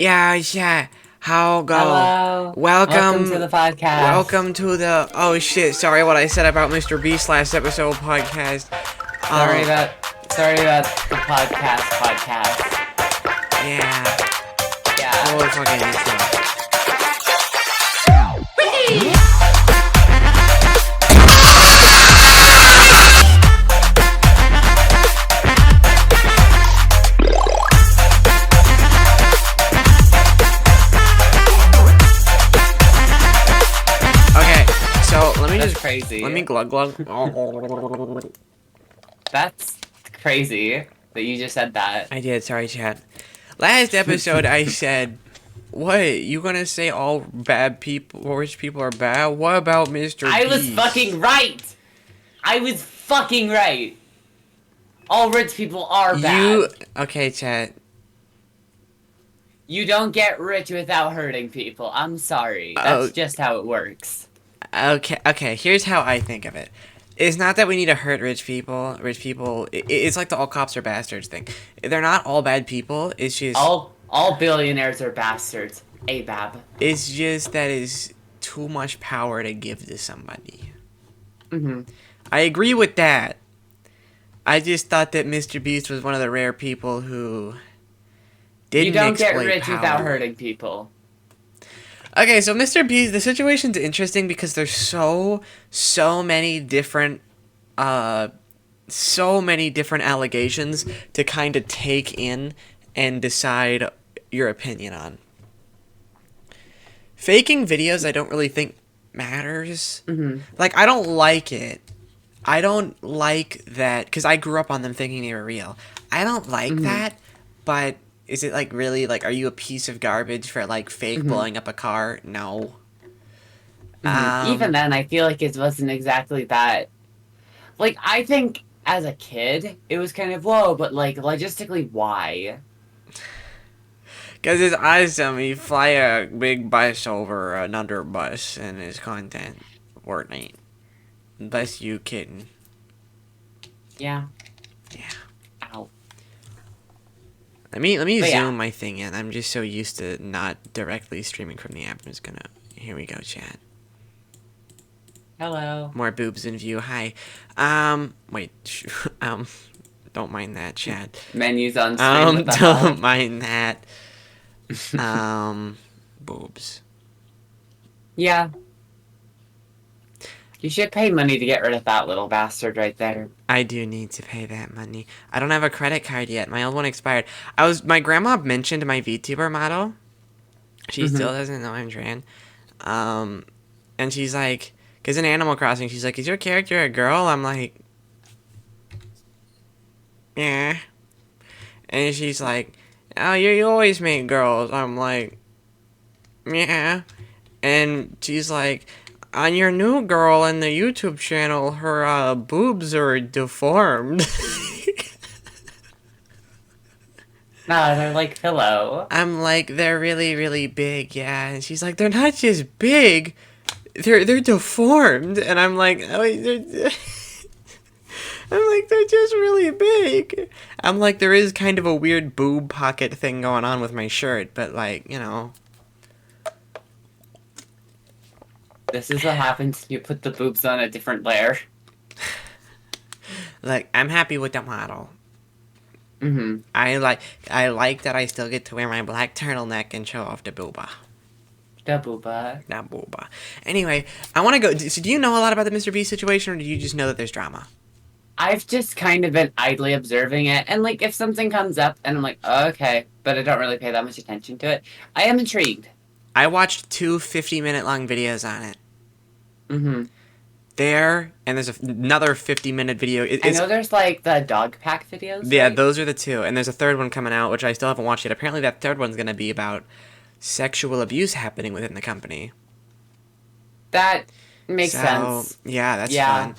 Yeah. How go? Hello. Welcome to the podcast. Welcome to the. Oh shit! Sorry, what I said about MrBeast last episode podcast. Sorry about the podcast. Yeah. Yeah. Oh, fucking stuff. That's crazy. Let me glug. That's crazy that you just said that. I did. Sorry, chat. Last episode, I said, "What? You gonna say all bad people, rich people are bad? What about Mr. I was Beast?" fucking right. All rich people are bad. Okay, chat. You don't get rich without hurting people. I'm sorry. That's just how it works. Okay. Here's how I think of it. It's not that we need to hurt rich people. It's like the all cops are bastards thing. They're not all bad people. It's just all billionaires are bastards. ABAB. It's just that is too much power to give to somebody. I agree with that. I just thought that MrBeast was one of the rare people who didn't. You don't get rich power without hurting people. Okay, so MrBeast, the situation's interesting because there's so many different allegations to kind of take in and decide your opinion on. Faking videos, I don't really think matters. Like, I don't like it. I don't like that because I grew up on them thinking they were real. I don't like that, but is it, like, really, like, are you a piece of garbage for, like, fake blowing up a car? No. Even then, I feel like it wasn't exactly that. Like, I think as a kid, it was kind of, whoa, but, like, logistically, why? Because it's awesome. You fly a big bus over another bus, and it's content. Fortnite. Bless you, kitten. Yeah. Yeah. Ow. Let me zoom my thing in. I'm just so used to not directly streaming from the app. I'm just gonna. Here we go, chat. Hello. More boobs in view. Hi. Wait. Don't mind that, chat. Menus on screen. Don't mind that. Boobs. Yeah. You should pay money to get rid of that little bastard right there. I do need to pay that money. I don't have a credit card yet. My old one expired. My grandma mentioned my VTuber model. She still doesn't know I'm trans. And she's like, because in Animal Crossing, she's like, is your character a girl? I'm like, yeah. And she's like, oh, you always make girls. I'm like, yeah. And she's like, on your new girl in the YouTube channel, her boobs are deformed. No, they're like pillow. I'm like, they're really, really big, yeah. And she's like, they're not just big, they're deformed. And I'm like, oh, they're just really big. I'm like, there is kind of a weird boob pocket thing going on with my shirt, but like, you know. This is what happens when you put the boobs on a different layer. Like, I'm happy with the model. I like that I still get to wear my black turtleneck and show off the booba. The booba. That booba. Anyway, I want to go. So, do you know a lot about the MrBeast situation, or do you just know that there's drama? I've just kind of been idly observing it, and like if something comes up, and I'm like, oh, okay, but I don't really pay that much attention to it. I am intrigued. I watched 2 50-minute long videos on it. There, and there's another 50-minute video. I know there's like the dog pack videos. Yeah, right? those are the two. And there's a third one coming out, which I still haven't watched yet. Apparently that third one's going to be about sexual abuse happening within the company. That makes sense. Yeah, that's fun.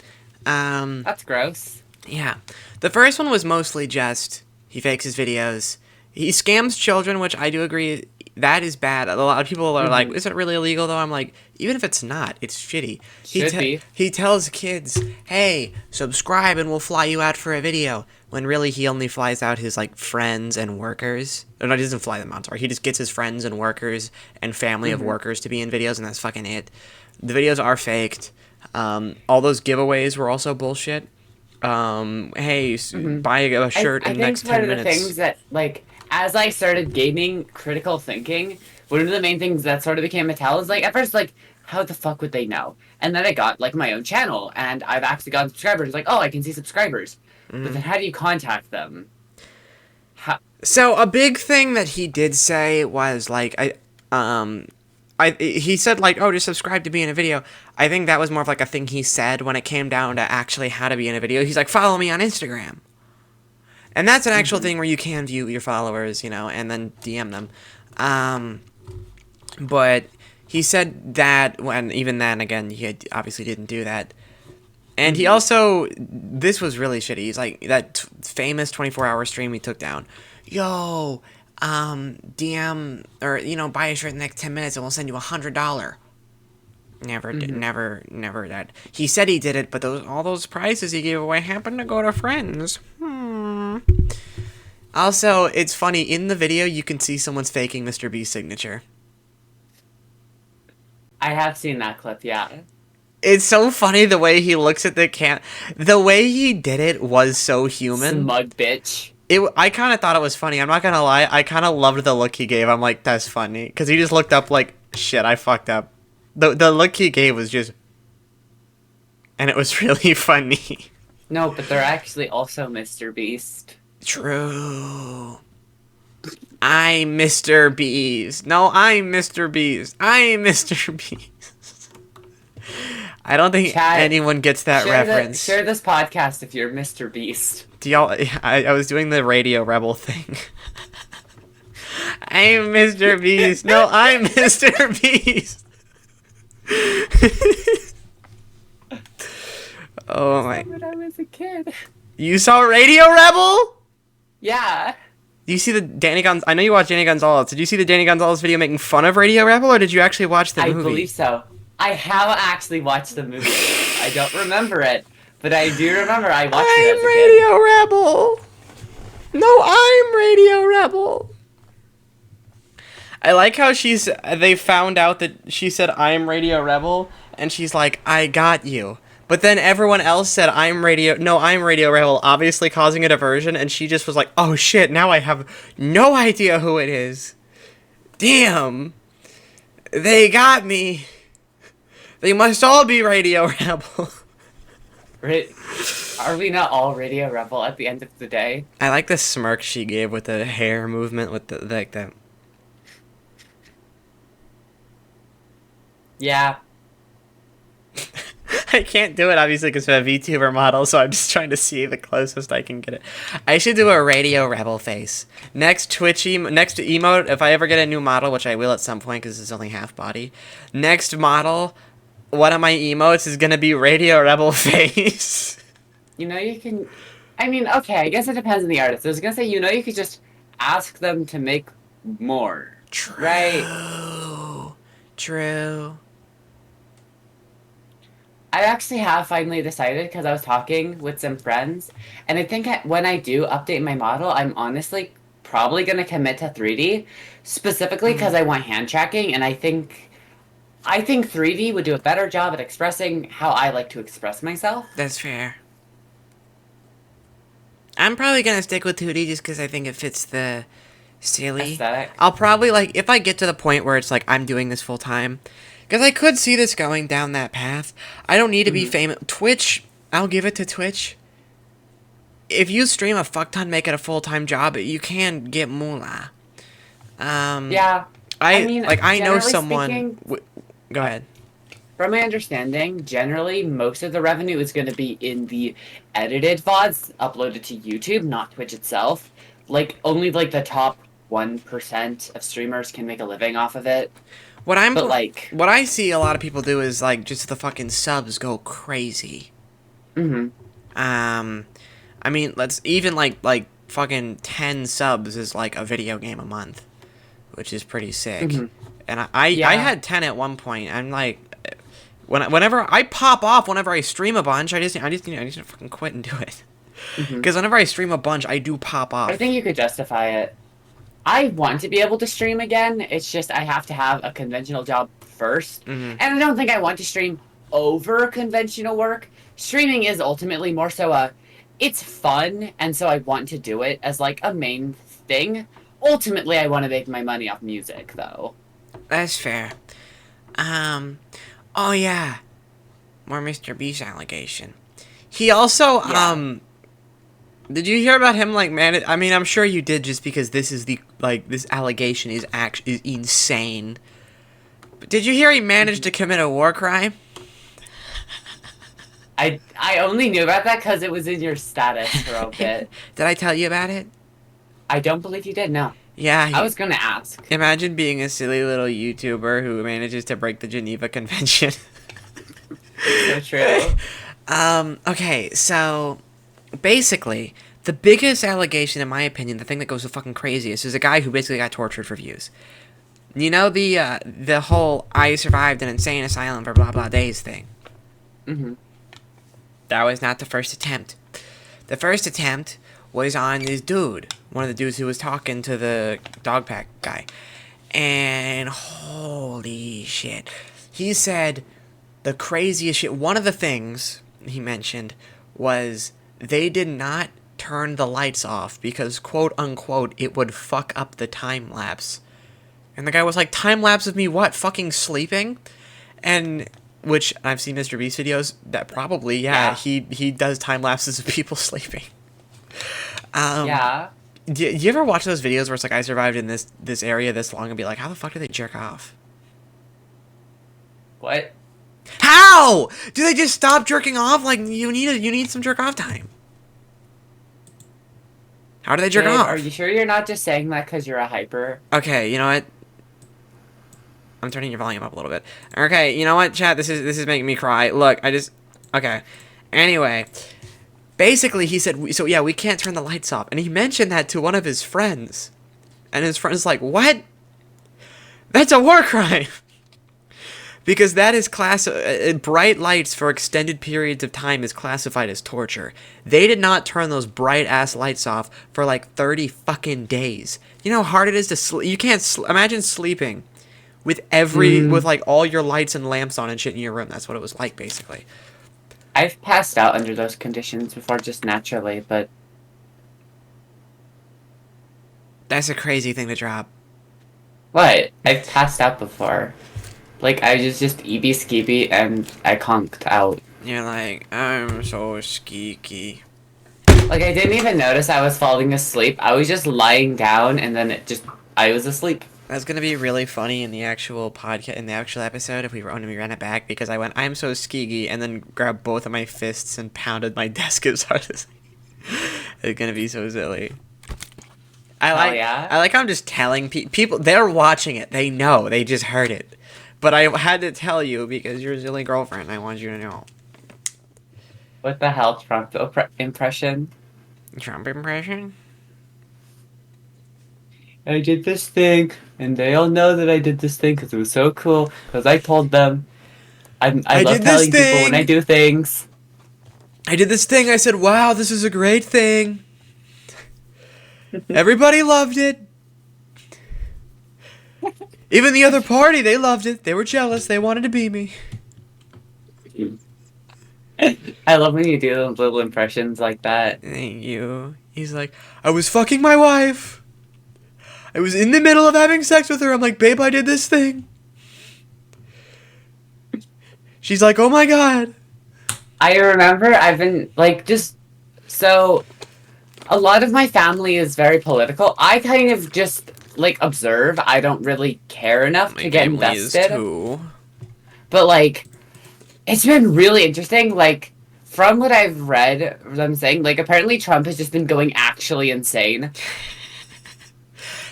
That's gross. Yeah. The first one was mostly just he fakes his videos. He scams children, which I do agree that is bad. A lot of people are like, is it really illegal though? I'm like, even if it's not, it's shitty. Should be. He tells kids, hey, subscribe and we'll fly you out for a video. When really he only flies out his like friends and workers. Or no, he doesn't fly them out, sorry. He just gets his friends and workers and family of workers to be in videos, and that's fucking it. The videos are faked. All those giveaways were also bullshit. Hey, buy a shirt in the next 10 minutes. I think one of the things that, like, as I started gaining critical thinking, one of the main things that sort of became a tell is, like, at first, like, how the fuck would they know? And then I got, like, my own channel, and I've actually gotten subscribers. Like, oh, I can see subscribers. But then how do you contact them? So a big thing that he did say was, like, he said, like, oh, just subscribe to be in a video. I think that was more of, like, a thing he said when it came down to actually how to be in a video. He's like, follow me on Instagram. And that's an actual thing where you can view your followers, you know, and then DM them. But he said that when, even then, again, he obviously didn't do that. And he also, this was really shitty. He's like, that famous 24-hour stream he took down. Yo, DM, or, you know, buy a shirt in the next 10 minutes and we'll send you $100. Never did, never that. He said he did it, but all those prizes he gave away happened to go to friends. Also, it's funny, in the video, you can see someone's faking MrBeast's signature. I have seen that clip, yeah. It's so funny the way he looks at the The way he did it was so human. Smug bitch. I kind of thought it was funny. I'm not gonna lie. I kind of loved the look he gave. I'm like, that's funny. Because he just looked up like, shit, I fucked up. The look he gave was just... And it was really funny. No, but they're actually also MrBeast. True. I'm MrBeast. No, I'm MrBeast. I'm MrBeast. I don't think anyone gets that reference. Share this podcast if you're MrBeast. Do y'all? I was doing the Radio Rebel thing. I'm MrBeast. No, I'm MrBeast. Oh my! When I was a kid. You saw Radio Rebel? Yeah. Do you see the Danny Gonzalez? I know you watched Danny Gonzalez. Did you see the Danny Gonzalez video making fun of Radio Rebel, or did you actually watch the movie? I believe so. I have actually watched the movie. I don't remember it, but I do remember I watched it as a kid. I'm Radio Rebel. No, I'm Radio Rebel. I like how they found out that she said, I'm Radio Rebel, and she's like, I got you. But then everyone else said, I'm Radio Rebel, obviously causing a diversion, and she just was like, oh shit, now I have no idea who it is. Damn. They got me. They must all be Radio Rebel. Are we not all Radio Rebel at the end of the day? I like the smirk she gave with the hair movement, with the like that. Yeah. I can't do it, obviously, because I'm a VTuber model, so I'm just trying to see the closest I can get it. I should do a Radio Rebel face. Next emote, if I ever get a new model, which I will at some point, because it's only half body. Next model, one of my emotes is going to be Radio Rebel face. You know, you can... I mean, okay, I guess it depends on the artist. I was going to say, you know, you could just ask them to make more. True. Right? True. I actually have finally decided, because I was talking with some friends, and I think when I do update my model, I'm honestly probably going to commit to 3D, specifically because I want hand tracking, and I think 3D would do a better job at expressing how I like to express myself. That's fair. I'm probably going to stick with 2D just because I think it fits the silly aesthetic. I'll probably, like, if I get to the point where it's like, I'm doing this full time... Because I could see this going down that path. I don't need to be famous. Twitch, I'll give it to Twitch. If you stream a fuck ton, make it a full-time job, you can get moolah. Yeah. I mean, like, I know someone... Go ahead. From my understanding, generally, most of the revenue is going to be in the edited VODs uploaded to YouTube, not Twitch itself. Like, only, like, the top 1% of streamers can make a living off of it. What I see a lot of people do is, like, just the fucking subs go crazy. I mean, even, like, fucking 10 subs is, like, a video game a month. which is pretty sick. Mm-hmm. And I had 10 at one point. I'm like, whenever I pop off, whenever I stream a bunch, I just need to fucking quit and do it. Because whenever I stream a bunch, I do pop off. I think you could justify it. I want to be able to stream again. It's just I have to have a conventional job first. And I don't think I want to stream over conventional work. Streaming is ultimately more so it's fun, and so I want to do it as like a main thing. Ultimately, I want to make my money off music, though. That's fair. Oh yeah. More MrBeast allegation. He also, did you hear about him, like, man? I mean, I'm sure you did, just because this is this allegation is insane. But did you hear he managed to commit a war crime? I only knew about that because it was in your status for a bit. Did I tell you about it? I don't believe you did, no. Yeah. I was gonna ask. Imagine being a silly little YouTuber who manages to break the Geneva Convention. So true. Okay, so basically, the biggest allegation, in my opinion, the thing that goes so fucking craziest, is a guy who basically got tortured for views. You know the whole "I survived an insane asylum for blah blah days" thing. That was not the first attempt. The first attempt was on this dude, one of the dudes who was talking to the dog pack guy, and holy shit, he said the craziest shit. One of the things he mentioned was they did not turn the lights off because, quote unquote, it would fuck up the time lapse. And the guy was like, time lapse of me what? Fucking sleeping? And, which, I've seen MrBeast videos that probably, yeah. he does time lapses of people sleeping. Yeah. Do you ever watch those videos where it's like, I survived in this area this long, and be like, how the fuck do they jerk off? What? How? Do they just stop jerking off? Like, you need some jerk off time. How do they jerk off? Are you sure you're not just saying that because you're a hyper? Okay, you know what? I'm turning your volume up a little bit. Okay, you know what, chat? This is making me cry. Look, okay. Anyway, basically he said, so yeah, we can't turn the lights off. And he mentioned that to one of his friends. And his friend's like, what? That's a war crime. Because that is bright lights for extended periods of time is classified as torture. They did not turn those bright-ass lights off for like 30 fucking days. You know how hard it is to sleep? You can't imagine sleeping with with like all your lights and lamps on and shit in your room. That's what it was like, basically. I've passed out under those conditions before, just naturally, but... That's a crazy thing to drop. What? I've passed out before. Like, I was just eeby-skeeby, and I conked out. You're like, I'm so skeeky. Like, I didn't even notice I was falling asleep. I was just lying down, and then I was asleep. That's gonna be really funny in the actual podcast, in the actual episode, if we ran it back, because I went, I'm so skeeky, and then grabbed both of my fists and pounded my desk as hard as it's gonna be so silly. I like how I'm just telling people, they're watching it, they know, they just heard it. But I had to tell you because you're a silly girlfriend. I want you to know. What the hell, Trump impression? Trump impression? I did this thing, and they all know that I did this thing because it was so cool. Because I told them, I love telling people when I do things. I did this thing. I said, "Wow, this is a great thing." Everybody loved it. Even the other party, they loved it. They were jealous. They wanted to be me. I love when you do those little impressions like that. Thank you. He's like, I was fucking my wife. I was in the middle of having sex with her. I'm like, babe, I did this thing. She's like, oh my god. I remember I've been, like, so, a lot of my family is very political. I kind of just... like, observe. I don't really care enough to get invested. But, like, it's been really interesting. Like, from what I've read, them saying, like, apparently Trump has just been going actually insane.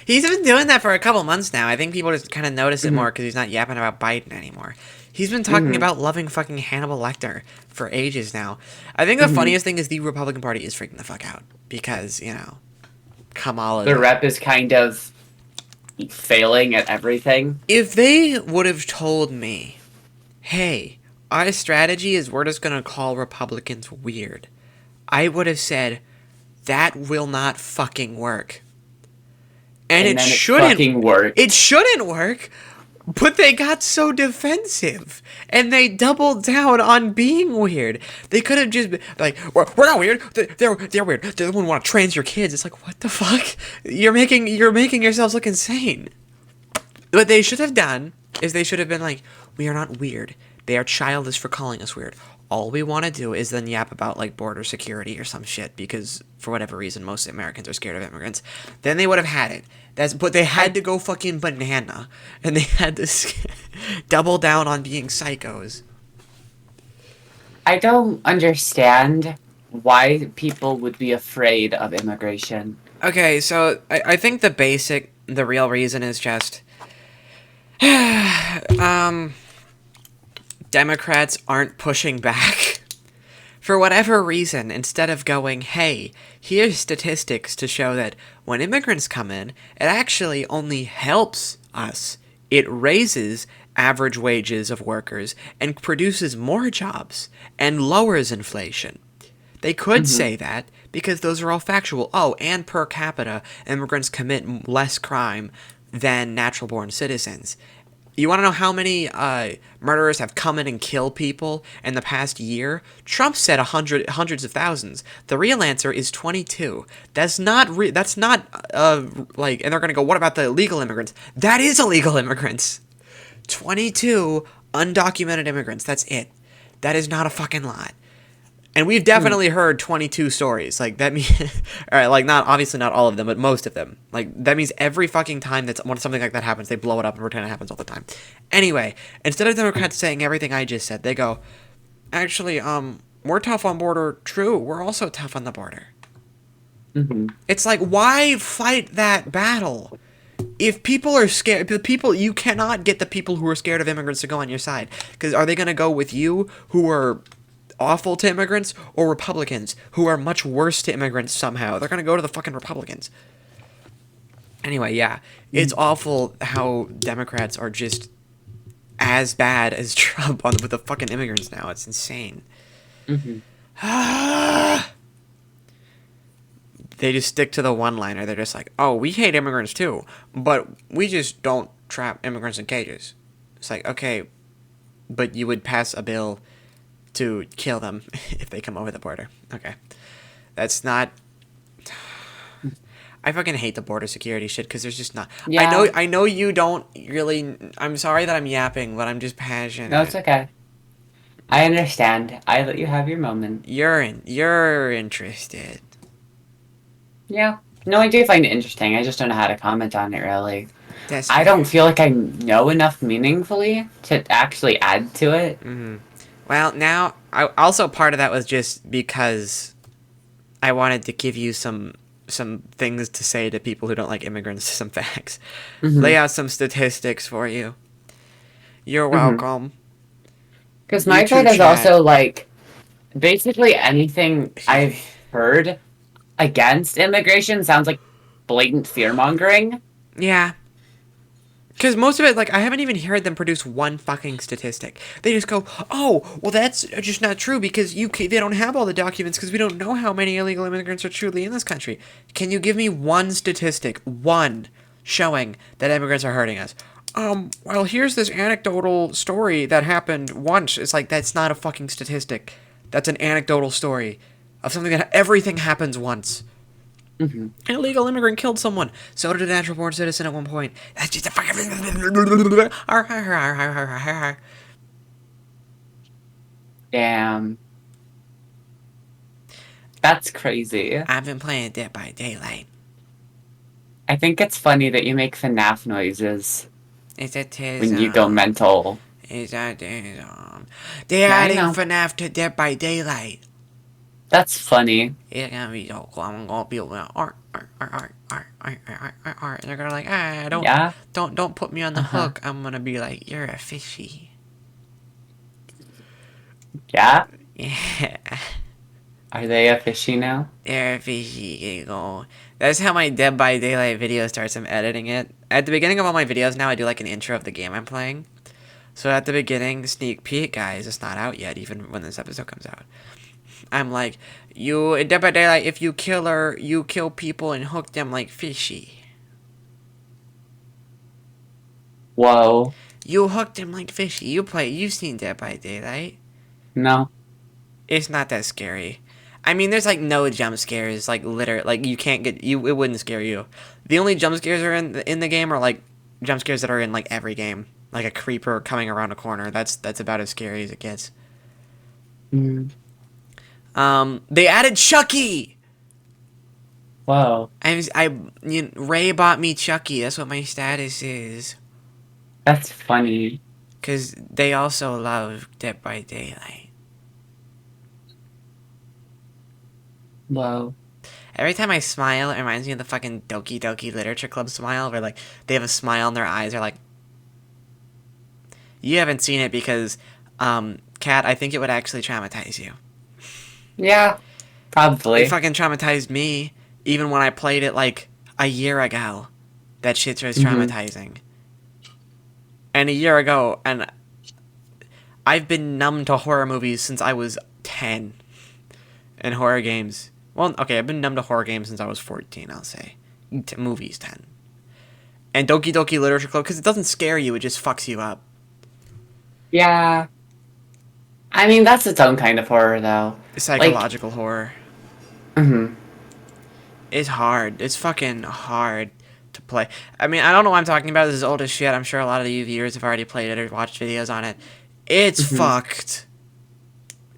He's been doing that for a couple months now. I think people just kind of notice it more because he's not yapping about Biden anymore. He's been talking about loving fucking Hannibal Lecter for ages now. I think the funniest thing is the Republican Party is freaking the fuck out. Because, you know, Kamala... The rep is kind of... failing at everything. If they would have told me, hey, our strategy is we're just going to call Republicans weird, I would have said, that will not fucking work. And it shouldn't fucking work. It shouldn't work, but they got so defensive. And they doubled down on being weird. They could have just been like, we're not weird. They're weird. They don't want to trans your kids. It's like, what the fuck? You're making yourselves look insane. What they should have done is they should have been like, we are not weird. They are childish for calling us weird. All we want to do is then yap about, like, border security or some shit, because, for whatever reason, most Americans are scared of immigrants. Then they would have had it. But they had to go fucking banana, and they had to double down on being psychos. I don't understand why people would be afraid of immigration. Okay, so I think the real reason is just... Democrats aren't pushing back. For whatever reason, instead of going, hey, here's statistics to show that when immigrants come in, it actually only helps us. It raises average wages of workers and produces more jobs and lowers inflation. They could say that because those are all factual. Oh, and per capita, immigrants commit less crime than natural-born citizens. You want to know how many murderers have come in and killed people in the past year? Trump said hundreds of thousands. The real answer is 22. That's not like, and they're going to go, what about the illegal immigrants? That is illegal immigrants. 22 undocumented immigrants. That's it. That is not a fucking lot. And we've definitely heard 22 stories. Like, that means... Alright, like, obviously not all of them, but most of them. Like, that means every fucking time when something like that happens, they blow it up and pretend it happens all the time. Anyway, instead of Democrats saying everything I just said, they go, actually, we're tough on border. True, we're also tough on the border. It's like, why fight that battle? If people are scared... You cannot get the people who are scared of immigrants to go on your side. Because are they going to go with you, who are... awful to immigrants, or Republicans who are much worse to immigrants somehow? They're gonna go to the fucking Republicans. Anyway, yeah, it's awful how Democrats are just as bad as Trump with the fucking immigrants now. It's insane. They just stick to the one-liner. They're just like, oh, we hate immigrants too, but we just don't trap immigrants in cages. It's like, okay, but you would pass a bill to kill them if they come over the border. Okay. That's not... I fucking hate the border security shit, because there's just not... Yeah. I know you don't really... I'm sorry that I'm yapping, but I'm just passionate. No, it's okay. I understand. I let you have your moment. You're interested. Yeah. No, I do find it interesting. I just don't know how to comment on it, really. I don't feel like I know enough meaningfully to actually add to it. Well, now, also part of that was just because I wanted to give you some things to say to people who don't like immigrants, some facts. Lay out some statistics for you. You're welcome. Because my thought is also, like, basically anything I've heard against immigration sounds like blatant fear-mongering. Yeah. Because most of it, like, I haven't even heard them produce one fucking statistic. They just go, oh, well, that's just not true because they don't have all the documents because we don't know how many illegal immigrants are truly in this country. Can you give me one statistic, one, showing that immigrants are hurting us? Well, here's this anecdotal story that happened once. It's like, that's not a fucking statistic. That's an anecdotal story of something that everything happens once. An illegal immigrant killed someone. So did a natural-born citizen at one point. That's just a fucking... Damn. That's crazy. I've been playing Dead by Daylight. I think it's funny that you make FNAF noises when you go mental. They're adding FNAF to Dead by Daylight. That's funny. It's gonna be so cool. I'm gonna be like, and they're gonna like, don't put me on the hook. I'm gonna be like, you're a fishy. Yeah? Yeah. Are they a fishy now? They're a fishy. That's how my Dead by Daylight video starts. I'm editing it. At the beginning of all my videos now, I do like an intro of the game I'm playing. So at the beginning, sneak peek, guys, it's not out yet, even when this episode comes out. I'm like, in Dead by Daylight, if you kill her, you kill people and hook them like fishy. Whoa. You hooked them like fishy. You've seen Dead by Daylight. No. It's not that scary. I mean, there's like no jump scares, like literally, like you can't get you. It wouldn't scare you. The only jump scares are in the game are like jump scares that are in like every game, like a creeper coming around a corner. That's about as scary as it gets. Mm. They added Chucky. Whoa. Ray bought me Chucky. That's what my status is. That's funny. Cause they also love Dead by Daylight. Whoa. Every time I smile, it reminds me of the fucking Doki Doki Literature Club smile, where like they have a smile and their eyes are like. You haven't seen it because, Kat, I think it would actually traumatize you. Yeah, probably. It fucking traumatized me, even when I played it like a year ago. That shit was traumatizing. And a year ago, and I've been numb to horror movies since I was 10. And horror games. Well, okay, I've been numb to horror games since I was 14, I'll say. Movies, 10. And Doki Doki Literature Club, because it doesn't scare you, it just fucks you up. Yeah. I mean, that's its own kind of horror, though. Psychological horror. Mm-hmm. It's hard. It's fucking hard to play. I mean, I don't know what I'm talking about. This is old as shit. I'm sure a lot of you viewers have already played it or watched videos on it. It's fucked.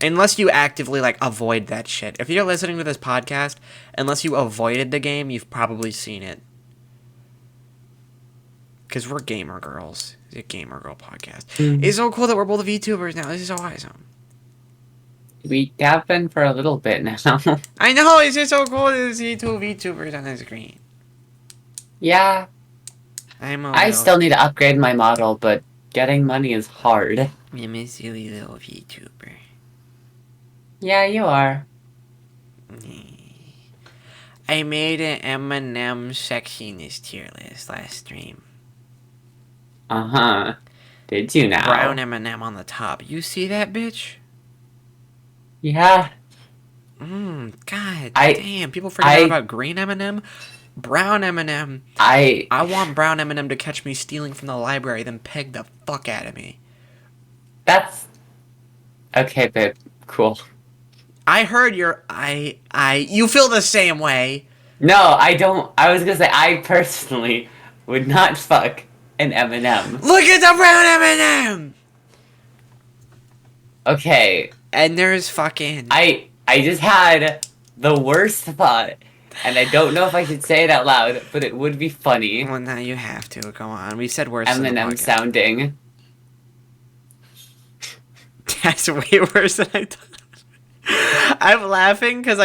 Unless you actively, like, avoid that shit. If you're listening to this podcast, unless you avoided the game, you've probably seen it. Because we're gamer girls. It's a gamer girl podcast. It's so cool that we're both VTubers now. This is so awesome. We have been for a little bit now. I know, it's just so cool to see two VTubers on the screen. Yeah. I still need to upgrade my model, but getting money is hard. I'm a silly little VTuber. Yeah, you are. I made an M&M sexiness tier list last stream. Uh-huh. Did you now? Brown M&M on the top. You see that, bitch? Yeah. God damn. People forget about green M&M. Brown M&M. I want brown M&M to catch me stealing from the library, then peg the fuck out of me. That's... Okay, babe. Cool. I heard you feel the same way. No, I don't. I was gonna say, I personally would not fuck an M&M. Look at the brown M&M! Okay. And there's fucking... I just had the worst thought, and I don't know if I should say it out loud, but it would be funny. Well, now you have to. Go on. We said worse M&M sounding. That's way worse than I thought. I'm laughing because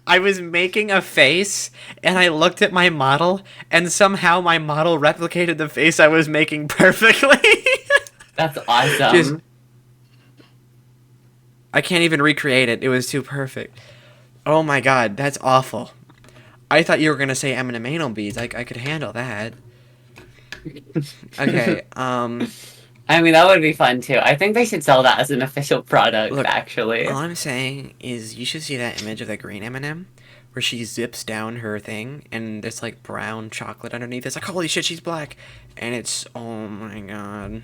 I was making a face, and I looked at my model, and somehow my model replicated the face I was making perfectly. That's awesome. I can't even recreate it. It was too perfect. Oh my god, that's awful. I thought you were going to say M&M anal beads. I could handle that. Okay, I mean, that would be fun, too. I think they should sell that as an official product, actually. All I'm saying is you should see that image of the green M&M where she zips down her thing and there's, like, brown chocolate underneath. It's like, holy shit, she's black. And it's, oh my god.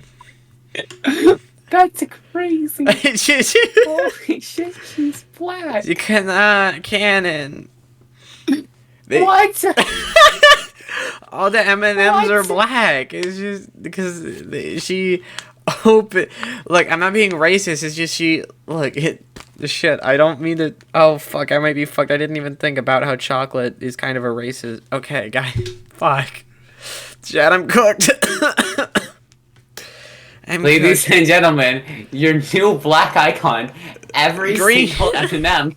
That's crazy. Holy shit, she's black. You cannot canon. What? All the M&Ms are black. It's just because she open. Look, I'm not being racist. It's just she. Look, the shit. I don't mean to. Oh fuck, I might be fucked. I didn't even think about how chocolate is kind of a racist. Okay, guys. Fuck. Chad, I'm cooked. Ladies and gentlemen, your new black icon. Every single M&M.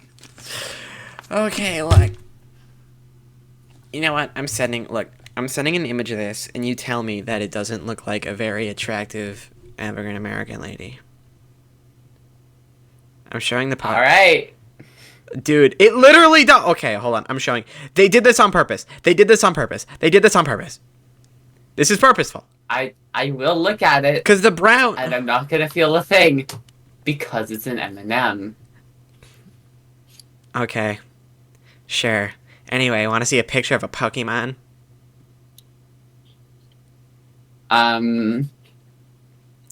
Okay, look. You know what? I'm sending an image of this, and you tell me that it doesn't look like a very attractive African American lady. I'm showing the All right. Dude, it literally does. Okay, hold on. I'm showing. They did this on purpose. They did this on purpose. This is purposeful. I will look at it. Because the brown... And I'm not gonna feel a thing. Because it's an M&M. Okay. Sure. Anyway, want to see a picture of a Pokemon? Got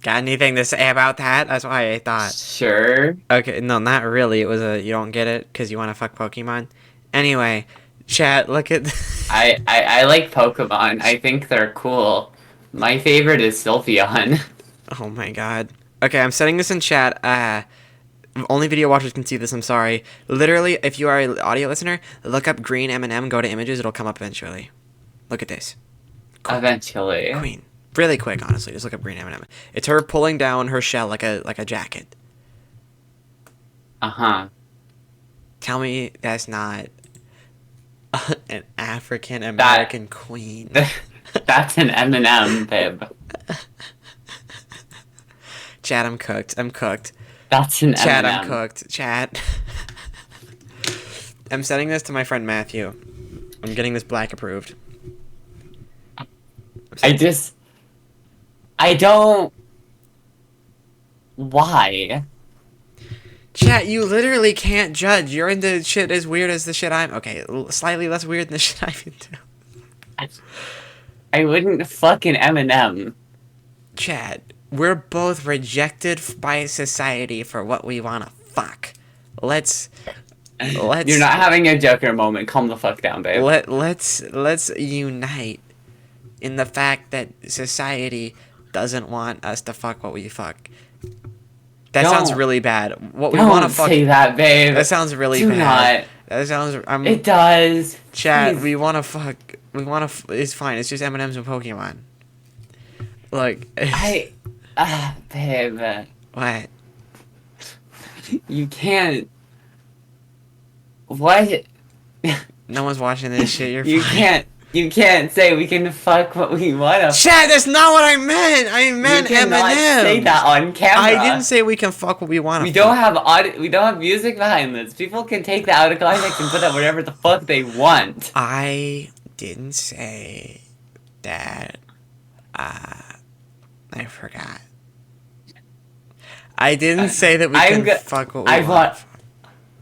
anything to say about that? That's why I thought. Sure. Okay, no, not really. It was a... You don't get it because you want to fuck Pokemon? Anyway, chat, look at... I like Pokemon. I think they're cool. My favorite is Sylveon. Oh my god. Okay, I'm setting this in chat. Only video watchers can see this, I'm sorry. Literally, if you are an audio listener, look up green M&M, go to images, it'll come up eventually. Look at this. Cool. Eventually. Queen. Really quick, honestly. Just look up green M&M. It's her pulling down her shell like a jacket. Uh-huh. Tell me that's not an African American queen. That's an M&M, babe. Chat, I'm cooked. I'm cooked. That's an Chat, M&M. I'm cooked. Chat. I'm sending this to my friend Matthew. I'm getting this black approved. I don't... Why? Chat, you literally can't judge. You're into shit as weird as the shit I'm... Okay, slightly less weird than the shit I'm into. I wouldn't fuck an M&M. Chat, we're both rejected by society for what we want to fuck. Let's... You're not having a Joker moment. Calm the fuck down, babe. Let's unite in the fact that society doesn't want us to fuck what we fuck. That sounds really bad. What we want to fuck. Don't say that, babe. That sounds really Do bad. not. That sounds. It does. Chat. Please. We want to fuck. We want to. It's fine. It's just M&M's and Pokemon. Like. Babe. What? You can't. What? No one's watching this shit. You're You fine. You can't say we can fuck what we wanna. Chat, that's not what I meant. I meant You cannot M&M. say that on camera. I didn't say we can fuck what we want. We don't have music behind this. People can take that out of context and put out whatever the fuck they want. I didn't say that. I forgot. I didn't say that we can fuck what we want.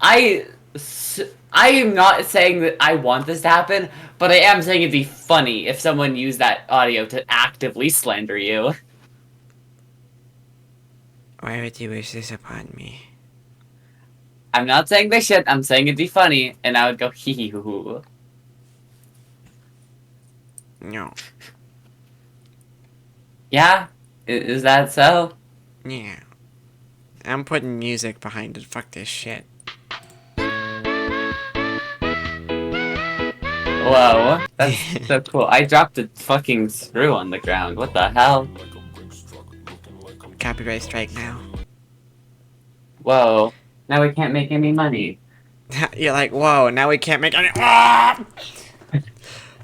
I am not saying that I want this to happen, but I am saying it'd be funny if someone used that audio to actively slander you. Why would you wish this upon me? I'm not saying they should, I'm saying it'd be funny, and I would go hee hee hoo hoo. No. Yeah? Is that so? Yeah. I'm putting music behind it. Fuck this shit. Whoa, that's so cool. I dropped a fucking screw on the ground. What the hell? Copyright strike now. Whoa, now we can't make any money. You're like, whoa, now we can't make any... Ah!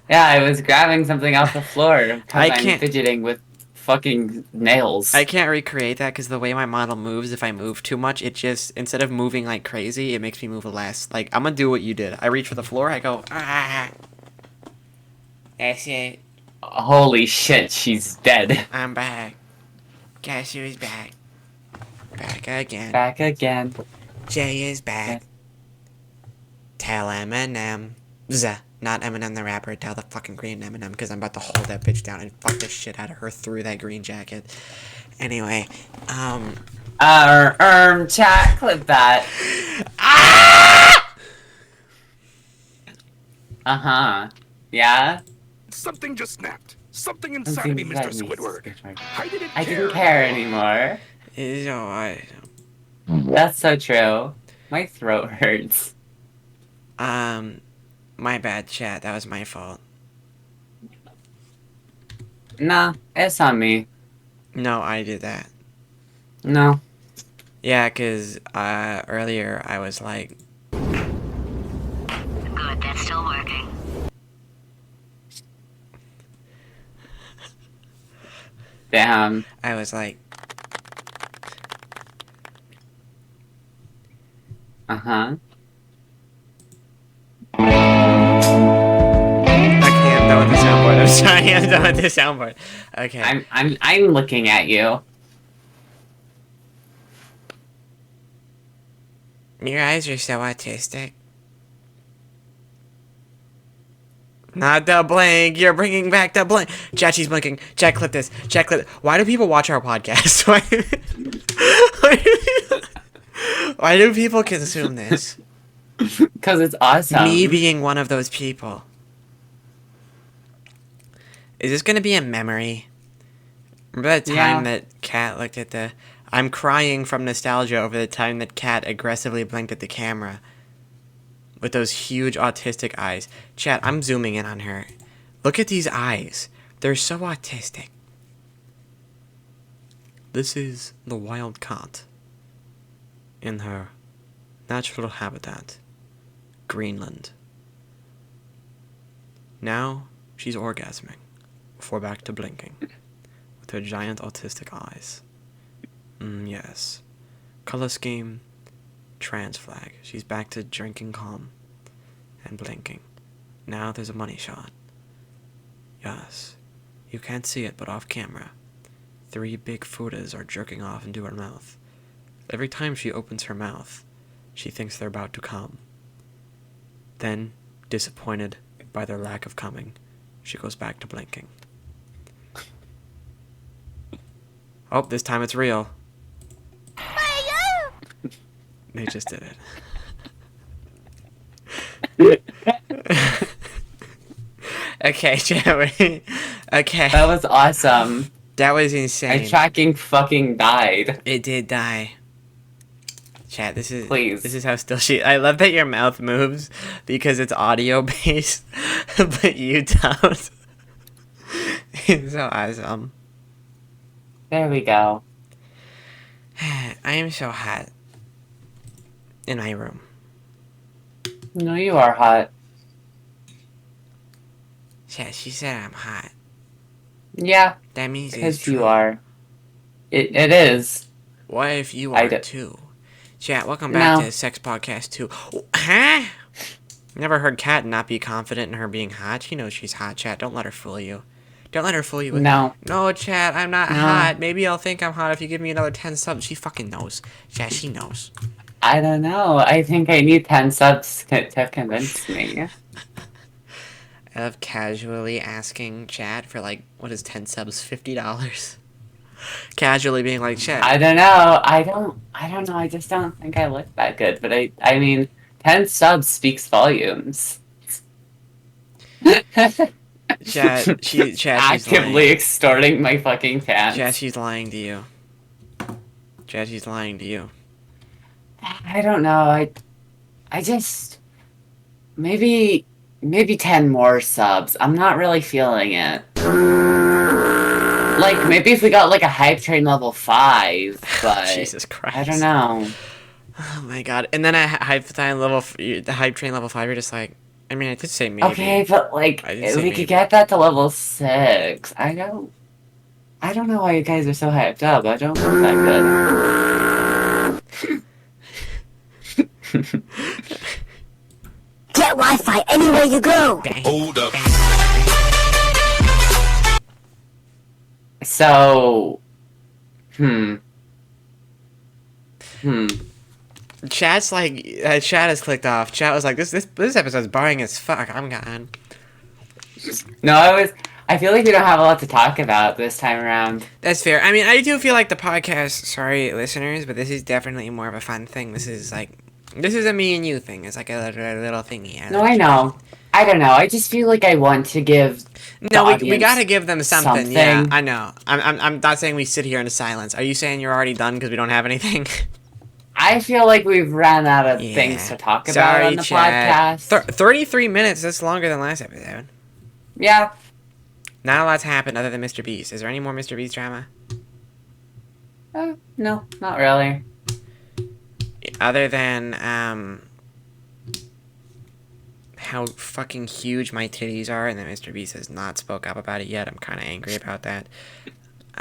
Yeah, I was grabbing something off the floor because I'm can't... fidgeting with fucking nails. I can't recreate that because the way my model moves, if I move too much, it just, instead of moving like crazy, it makes me move less. Like, I'm gonna do what you did. I reach for the floor, I go, ah. That's it. Holy shit, she's dead. I'm back. Guess who's back? Back again. Back again. Jay is back. Tell Eminem. Not Eminem the rapper. Tell the fucking green Eminem because I'm about to hold that bitch down and fuck the shit out of her through that green jacket. Anyway, chat, clip that. Ah! Uh-huh. Yeah? Something just snapped. Something inside of me, Mr. Squidward. I didn't care anymore. It's alright. That's so true. My throat hurts. My bad, chat. That was my fault. Nah, it's on me. No, I did that. No. Yeah, because, earlier I was like... Good, that's still working. Damn. I was like... Uh-huh. I can't, that was the soundboard. I'm sorry, I'm done with the soundboard. Okay. I'm looking at you. Your eyes are so autistic. Not the blink. You're bringing back the blink. Chat, she's blinking. Chat, clip this. Chat, clip. Why do people watch our podcast? Why do people consume this? Because it's awesome. Me being one of those people. Is this gonna be a memory? Remember that time that Kat looked at the... I'm crying from nostalgia over the time that Kat aggressively blinked at the camera. With those huge autistic eyes. Chat, I'm zooming in on her. Look at these eyes. They're so autistic. This is the wild cat. In her natural habitat. Greenland. Now, she's orgasming. Before back to blinking. With her giant autistic eyes. Yes. Color scheme. Trans flag. She's back to drinking calm. And blinking. Now there's a money shot. Yes. You can't see it, but off camera. 3 big fudas are jerking off into her mouth. Every time she opens her mouth, she thinks they're about to come. Then, disappointed by their lack of coming, she goes back to blinking. Oh, this time it's real. They just did it. Okay, Joey. Okay. That was awesome. That was insane. My tracking fucking died. It did die. Chat, this is how still she... I love that your mouth moves because it's audio based, but you don't. It's so awesome. There we go. I am so hot. In my room. No, you are hot. Chat, she said I'm hot. Yeah. That means it's because true. you are. It is. What if you are too? Chat, welcome back to Sex Podcast 2. Huh? Never heard Kat not be confident in her being hot. She knows she's hot, chat. Don't let her fool you. Don't let her fool you with No, chat, I'm not hot. Maybe I'll think I'm hot if you give me another 10 subs. She fucking knows. Chat, she knows. I don't know. I think I need 10 subs to convince me. I love casually asking chat for like, what is 10 subs? $50? Casually being like, chat. I don't know. I don't know. I just don't think I look that good. But I mean, 10 subs speaks volumes. Chat, she's actively lying. Extorting my fucking fans. Chat, she's lying to you. Chat, she's lying to you. I don't know. I just maybe 10 more subs. I'm not really feeling it. Like maybe if we got like a hype train level 5, but Jesus Christ. I don't know. Oh my god. And then at hype train level 5, you're just like, I mean, I did say maybe. Okay, but like we could get that to level 6. I don't know why you guys are so hyped up. I don't look that good. Get Wi-Fi anywhere you go. Hold up. So, Chat's like, chat has clicked off. Chat was like, this episode's boring as fuck. I'm gone. No, I feel like we don't have a lot to talk about this time around. That's fair. I mean, I do feel like the podcast, sorry listeners, but this is definitely more of a fun thing. This is a me and you thing. It's like a little thingy. No, I know. I don't know. I just feel like I want to give. No, we gotta give them something. Yeah, I know. I'm not saying we sit here in silence. Are you saying you're already done because we don't have anything? I feel like we've ran out of things to talk about on the podcast. 33 minutes. That's longer than last episode. Yeah. Not a lot's happened other than MrBeast. Is there any more MrBeast drama? No, not really. Other than how fucking huge my titties are, and that MrBeast has not spoke up about it yet. I'm kind of angry about that.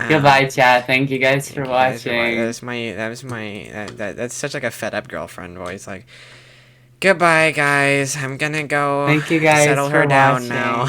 Goodbye, chat. Thank you guys for watching. That's such like a fed up girlfriend voice. Like, goodbye, guys. I'm gonna go. Thank you guys settle for her down watching. now.